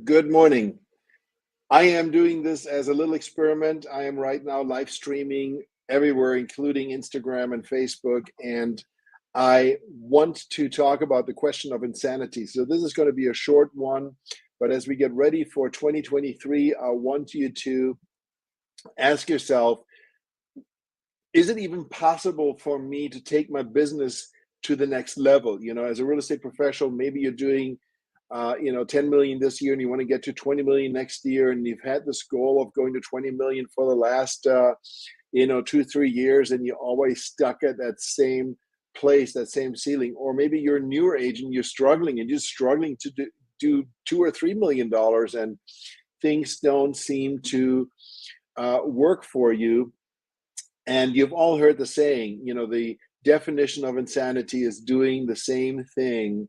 Good morning. I am doing this as a little experiment. I am right now live streaming everywhere, including Instagram and Facebook. And I want to talk about the question of insanity. So, this is going to be a short one. But as we get ready for 2023, I want you to ask yourself, is it even possible for me to take my business to the next level? As a real estate professional, maybe you're doing 10 million this year and you want to get to 20 million next year, and you've had this goal of going to 20 million for the last 2 3 years, and you're always stuck at that same place, that same ceiling. Or maybe you're a newer agent, you're struggling and you're struggling to do $2 or $3 million, and things don't seem to work for you. And you've all heard the saying, the definition of insanity is doing the same thing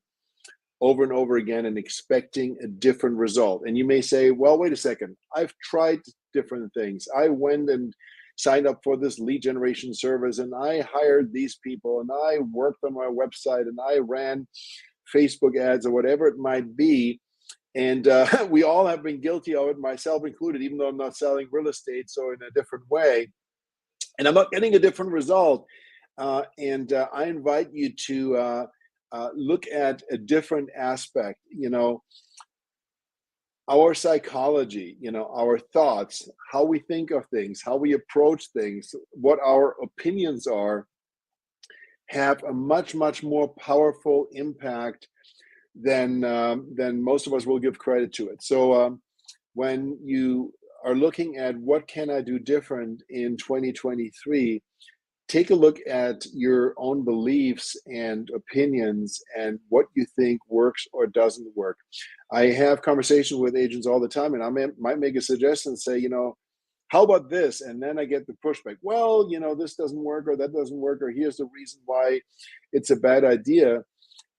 over and over again and expecting a different result. And you may say, well, wait a second, I've tried different things. I went and signed up for this lead generation service, and I hired these people, and I worked on my website, and I ran Facebook ads, or whatever it might be. And we all have been guilty of it, myself included, even though I'm not selling real estate, so in a different way. And I'm not getting a different result. And I invite you to look at a different aspect. Our psychology, our thoughts, how we think of things, how we approach things, what our opinions are, have a much, much more powerful impact than most of us will give credit to it. So when you are looking at what can I do different in 2023, take a look at your own beliefs and opinions and what you think works or doesn't work. I have conversations with agents all the time, and I might make a suggestion and say, how about this? And then I get the pushback. Well, this doesn't work, or that doesn't work, or here's the reason why it's a bad idea.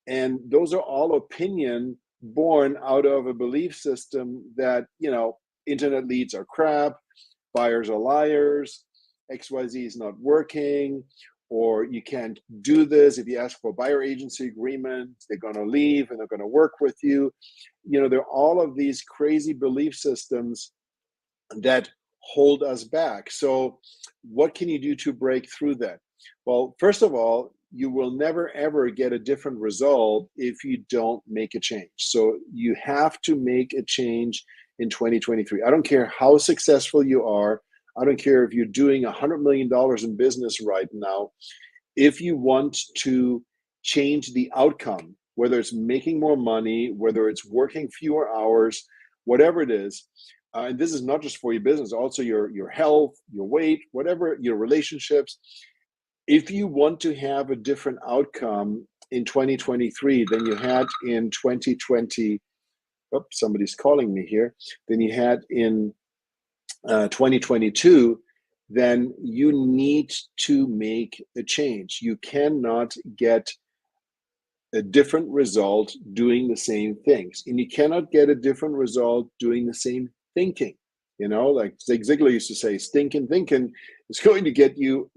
And those are all opinion born out of a belief system that, internet leads are crap, buyers are liars, XYZ is not working, or you can't do this. If you ask for a buyer agency agreement, they're going to leave and they're going to work with you. There are all of these crazy belief systems that hold us back. So, what can you do to break through that? Well, first of all, you will never ever get a different result if you don't make a change. So, you have to make a change in 2023. I don't care how successful you are. I don't care if you're doing $100 million in business right now. If you want to change the outcome, whether it's making more money, whether it's working fewer hours, whatever it is, and this is not just for your business, also your health, your weight, whatever, your relationships. If you want to have a different outcome in 2023 than you had in 2020, somebody's calling me here, than you had in 2022, then you need to make a change. You cannot get a different result doing the same things, and you cannot get a different result doing the same thinking. Like Zig Ziglar used to say, stinking thinking is going to get you,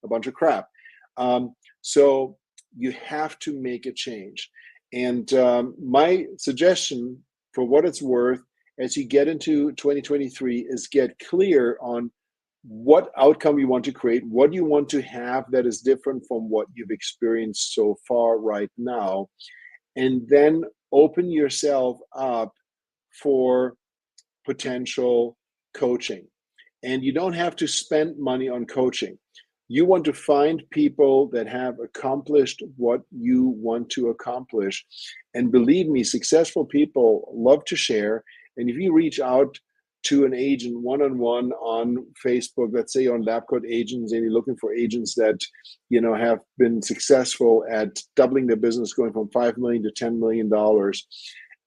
a bunch of crap. So you have to make a change. And my suggestion, for what it's worth, as you get into 2023, is get clear on what outcome you want to create, what you want to have that is different from what you've experienced so far right now, and then open yourself up for potential coaching. And you don't have to spend money on coaching. You want to find people that have accomplished what you want to accomplish. And believe me, successful people love to share. And if you reach out to an agent one-on-one on Facebook, let's say on Lab Coat Agents, and you're looking for agents that have been successful at doubling their business, going from $5 million to $10 million,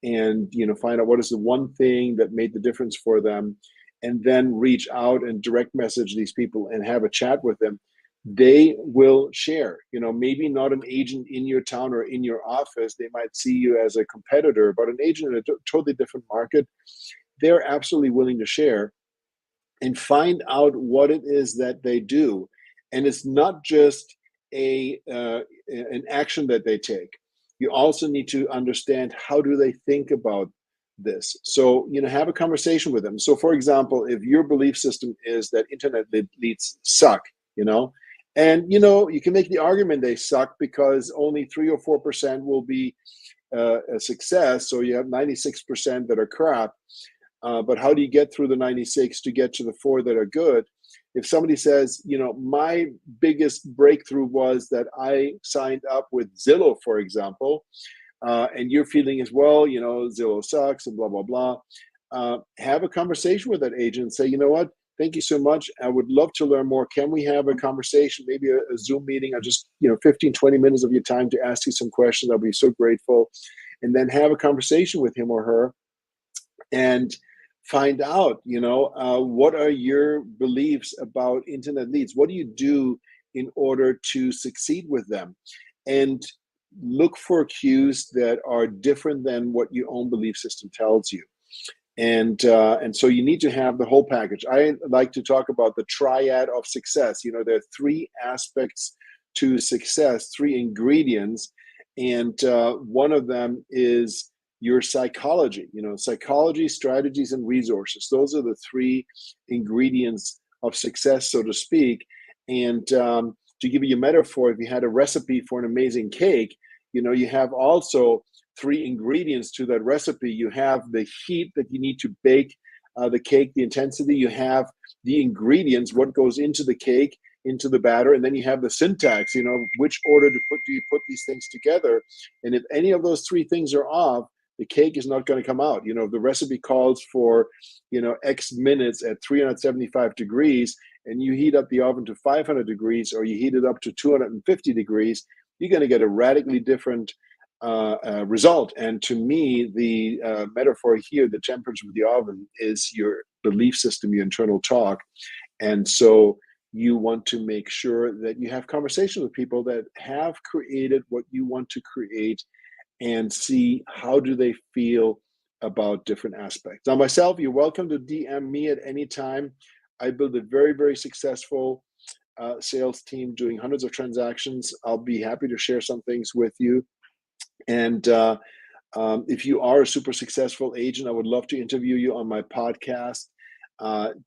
and find out what is the one thing that made the difference for them, and then reach out and direct message these people and have a chat with them. They will share. Maybe not an agent in your town or in your office. They might see you as a competitor, but an agent in a totally different market, they're absolutely willing to share and find out what it is that they do. And it's not just an action that they take. You also need to understand, how do they think about this. So, have a conversation with them. So, for example, if your belief system is that internet leads suck, and you can make the argument they suck because only 3 or 4% will be a success. So you have 96% that are crap. But how do you get through the 96 to get to the 4 that are good? If somebody says, my biggest breakthrough was that I signed up with Zillow, for example, and your feeling is, well, Zillow sucks and blah, blah, blah. Have a conversation with that agent and say, you know what? Thank you so much. I would love to learn more. Can we have a conversation, maybe a Zoom meeting, or just 15, 20 minutes of your time to ask you some questions? I'll be so grateful. And then have a conversation with him or her and find out, what are your beliefs about internet leads? What do you do in order to succeed with them? And look for cues that are different than what your own belief system tells you. And so you need to have the whole package. I like to talk about the triad of success. There are 3 aspects to success, 3 ingredients, and one of them is your psychology. Psychology, strategies, and resources. Those are the 3 ingredients of success, so to speak. And to give you a metaphor, if you had a recipe for an amazing cake, you have also 3 ingredients to that recipe. You have the heat that you need to bake the cake, the intensity. You have the ingredients, what goes into the cake, into the batter, and then you have the syntax, which order do you put these things together. And if any of those 3 things are off, the cake is not going to come out. If the recipe calls for, X minutes at 375 degrees, and you heat up the oven to 500 degrees, or you heat it up to 250 degrees, you're going to get a radically different result. And to me, the metaphor here, the temperature of the oven, is your belief system, your internal talk. And so you want to make sure that you have conversations with people that have created what you want to create, and see how do they feel about different aspects. Now, myself, you're welcome to DM me at any time. I built a very, very successful sales team doing hundreds of transactions. I'll be happy to share some things with you. And if you are a super successful agent, I would love to interview you on my podcast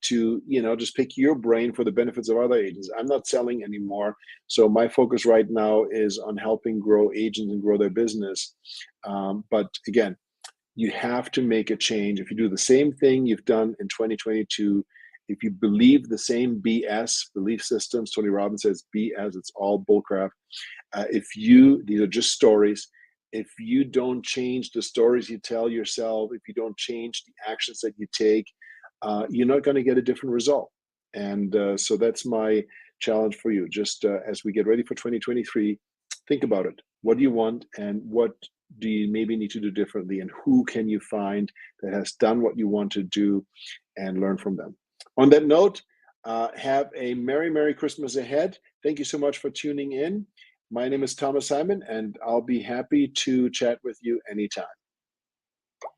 to just pick your brain for the benefits of other agents. I'm not selling anymore, so my focus right now is on helping grow agents and grow their business. But again, you have to make a change. If you do the same thing you've done in 2022, if you believe the same BS, belief systems, Tony Robbins says BS, it's all bullcrap. These are just stories. If you don't change the stories you tell yourself, if you don't change the actions that you take, you're not going to get a different result. And so that's my challenge for you. Just as we get ready for 2023, think about it. What do you want, and what do you maybe need to do differently, and who can you find that has done what you want to do, and learn from them. On that note, have a Merry, Merry Christmas ahead. Thank you so much for tuning in. My name is Thomas Simon, and I'll be happy to chat with you anytime.